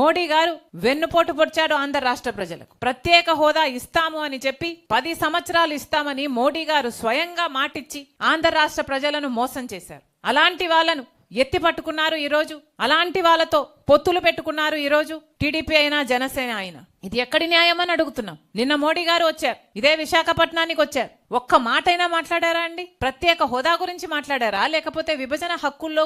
మోడీ గారు వెన్నుపోటు పొడిచాడు ఆంధ్ర రాష్ట్ర ప్రజలకు. ప్రత్యేక హోదా ఇస్తాము అని చెప్పి 10 సంవత్సరాలు ఇస్తామని మోడీ గారు స్వయంగా మాటిచ్చి ఆంధ్ర రాష్ట్ర ప్రజలను మోసం చేశారు. అలాంటి వాళ్ళను ఎత్తి పట్టుకున్నారు ఈరోజు. అలాంటి వాళ్ళతో పొత్తులు పెట్టుకున్నారు ఈరోజు టీడీపీ అయినా జనసేన అయినా. ఇది ఎక్కడి న్యాయం అని అడుగుతున్నాం. నిన్న మోడీ గారు వచ్చారు, ఇదే విశాఖపట్నానికి వచ్చారు. ఒక్క మాటైనా మాట్లాడారా అండి? ప్రత్యేక హోదా గురించి మాట్లాడారా? లేకపోతే విభజన హక్కుల్లో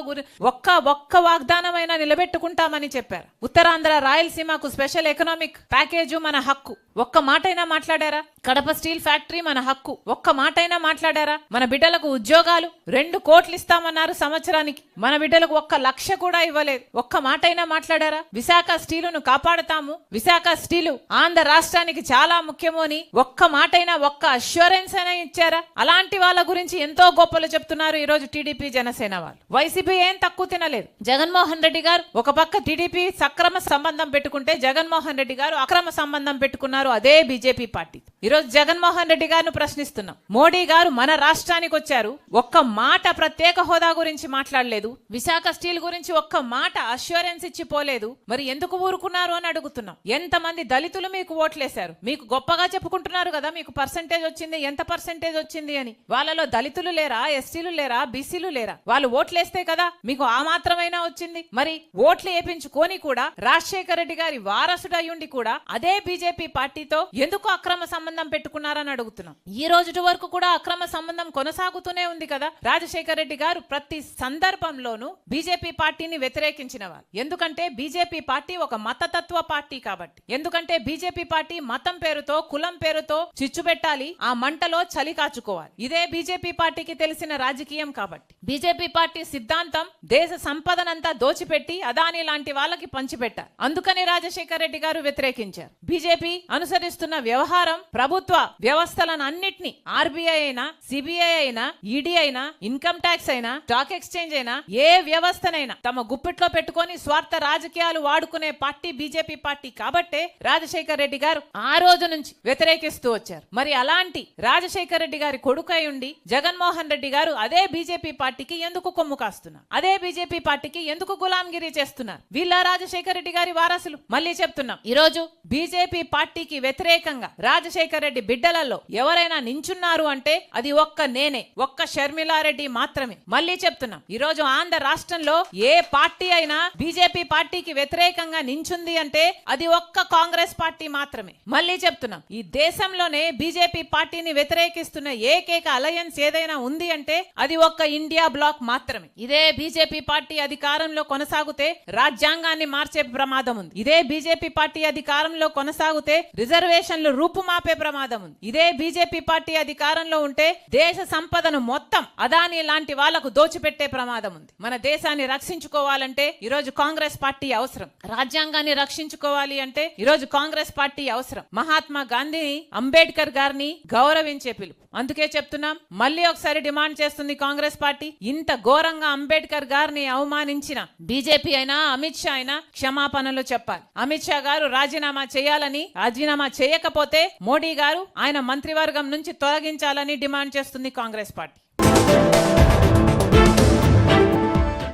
ఒక్క వాగ్దానమైనా నిలబెట్టుకుంటామని చెప్పారు. ఉత్తరాంధ్ర రాయలసీమకు స్పెషల్ ఎకనామిక్ ప్యాకేజు మన హక్కు, ఒక్క మాటైనా మాట్లాడారా? కడప స్టీల్ ఫ్యాక్టరీ మన హక్కు, ఒక్క మాటైనా మాట్లాడారా? మన బిడ్డలకు ఉద్యోగాలు 2 కోట్లు ఇస్తామన్నారు సంవత్సరానికి, మన బిడ్డలకు 1 లక్ష కూడా ఇవ్వలేదు. ఒక్క మాటైనా మాట్లాడారా? విశాఖ స్టీలును కాపాడుతాము, విశాఖ స్టీలు ఆంధ్ర రాష్ట్రానికి చాలా ముఖ్యము అని ఒక్క మాటైనా, ఒక్క అష్యూరెన్స్ అయినా ఇచ్చారా? అలాంటి వాళ్ళ గురించి ఎంతో గొప్పలు చెప్తున్నారు ఈ రోజు టీడీపీ జనసేన వాళ్ళు. వైసీపీ ఏం తక్కువ తినలేదు. జగన్మోహన్ రెడ్డి గారు ఒక పక్క టీడీపీ సక్రమ సంబంధం పెట్టుకుంటే జగన్మోహన్ రెడ్డి గారు అక్రమ సంబంధం పెట్టుకున్నారు అదే బీజేపీ పార్టీ. ఈరోజు జగన్మోహన్ రెడ్డి గారిని ప్రశ్నిస్తున్నాం. మోడీ గారు మన రాష్ట్రానికి వచ్చారు, ఒక్క మాట ప్రత్యేక హోదా గురించి మాట్లాడలేదు, విశాఖ స్టీల్ గురించి ఒక్క మాట అష్యూరెన్స్ ఇచ్చి పోలేదు. మరి ఎందుకు ఊరుకున్నారు అని అడుగుతున్నాం. ఎంతమంది దళితులు మీకు ఓట్లేశారు? మీకు గొప్పగా చెప్పుకుంటున్నారు కదా మీకు పర్సెంటేజ్ వచ్చింది, ఎంత పర్సెంటేజ్ వచ్చింది అని. వాళ్ళలో దళితులు లేరా? ఎస్టీలు లేరా? బీసీలు లేరా? వాళ్ళు ఓట్లేస్తే కదా మీకు ఆ మాత్రమైనా వచ్చింది. మరి ఓట్లు వేపించుకొని కూడా రాజశేఖర రెడ్డి గారి వారసుడు అయ్యుండి కూడా అదే బీజేపీ పార్టీతో ఎందుకు అక్రమ సంబంధం పెట్టుకున్నారని అడుగుతున్నాం. ఈ రోజు వరకు కూడా అక్రమ సంబంధం కొనసాగుతూనే ఉంది కదా. రాజశేఖర రెడ్డి గారు ప్రతి సందర్భంలోనూ బీజేపీ పార్టీని వ్యతిరేకించిన వారు. ఎందుకంటే బీజేపీ పార్టీ ఒక మతతత్వ పార్టీ కాబట్టి. ఎందుకంటే బీజేపీ పార్టీ మతం పేరుతో, కులం పేరుతో చిచ్చు పెట్టాలి, ఆ మంటలో చలి కాచుకోవాలి. ఇదే బీజేపీ పార్టీకి తెలిసిన రాజకీయం కాబట్టి. బీజేపీ పార్టీ సిద్ధాంతం దేశ సంపదనంతా దోచిపెట్టి అదాని లాంటి వాళ్ళకి పంచిపెట్టారు. అందుకని రాజశేఖర రెడ్డి గారు వ్యతిరేకించారు. బీజేపీ అనుసరిస్తున్న వ్యవహారం ప్రభుత్వ వ్యవస్థలను అన్నిటినీ, ఆర్బీఐ అయినా, సిబిఐ అయినా, ఈడీ అయినా, ఇన్కమ్ ట్యాక్స్ అయినా, స్టాక్ ఎక్స్చేంజ్ అయినా, ఏ వ్యవస్థనైనా తమ గుప్పిట్లో పెట్టుకొని స్వార్థ రాజకీయాలు వాడుకునే పార్టీ బీజేపీ పార్టీ కాబట్టే రాజశేఖర రెడ్డి గారు ఆ రోజు నుంచి వ్యతిరేకిస్తూ వచ్చారు. మరి అలాంటి రాజశేఖర రెడ్డి గారి కొడుకై ఉండి జగన్మోహన్ రెడ్డి గారు అదే బీజేపీ పార్టీకి ఎందుకు కొమ్ము కాస్తున్నారు? అదే బీజేపీ పార్టీకి ఎందుకు గులాంగిరి చేస్తున్నారు? వీళ్ళ రాజశేఖర రెడ్డి గారి వారసులు. మళ్ళీ చెప్తున్నాం, ఈ రోజు బీజేపీ పార్టీకి వ్యతిరేకంగా రాజశేఖర రెడ్డి బిడ్డలలో ఎవరైనా నించున్నారు అంటే అది నేనే, ఒక్క షర్మిలారెడ్డి మాత్రమే. మళ్ళీ చెప్తున్నాం, ఈ రోజు ఆంధ్ర రాష్ట్రంలో ఏ పార్టీ అయినా బీజేపీ పార్టీకి వ్యతిరేకంగా నించుంది అంటే అది ఒక్క కాంగ్రెస్ పార్టీ మాత్రమే. మళ్ళీ చెప్తున్నాం, ఈ దేశంలోనే బీజేపీ పార్టీని వ్యతిరేకిస్తున్న ఏకైక అలయన్స్ ఏదైనా ఉంది అంటే అది ఒక్క ఇండియా బ్లాక్ మాత్రమే. ఇదే బీజేపీ పార్టీ అధికారంలో కొనసాగితే రాజ్యాంగాన్ని మార్చే ప్రమాదం ఉంది. ఇదే బీజేపీ పార్టీ అధికారంలో కొనసాగితే రిజర్వేషన్లు రూపుమాపే ప్రమాదం ఉంది. ఇదే బీజేపీ పార్టీ అధికారంలో ఉంటే దేశ సంపదను మొత్తం అదాని లాంటి వాళ్లకు దోచిపెట్టే ప్రమాదం ఉంది. మన దేశాన్ని రక్షించుకోవాలంటే ఈరోజు కాంగ్రెస్ పార్టీ అవసరం. రాజ్యాంగాన్ని రక్షించుకోవాలి అంటే ఈరోజు కాంగ్రెస్ పార్టీ అవసరం. మహాత్మా గాంధీని, అంబేద్కర్ గారిని గౌరవించే పిలుపు. అందుకే చెప్తున్నాం, మళ్ళీ ఒకసారి డిమాండ్ చేస్తుంది కాంగ్రెస్ పార్టీ. ఇంత ఘోరంగా అంబేద్కర్ గారిని అవమానించిన బీజేపీ అయినా, అమిత్ షా అయినా క్షమాపణలు చెప్పాలి. అమిత్ షా గారు రాజీనామా చేయాలని, రాజీనామా చేయకపోతే మోడీ గారు ఆయన మంత్రివర్గం నుంచి తొలగించాలని డిమాండ్ చేస్తుంది కాంగ్రెస్ పార్టీ.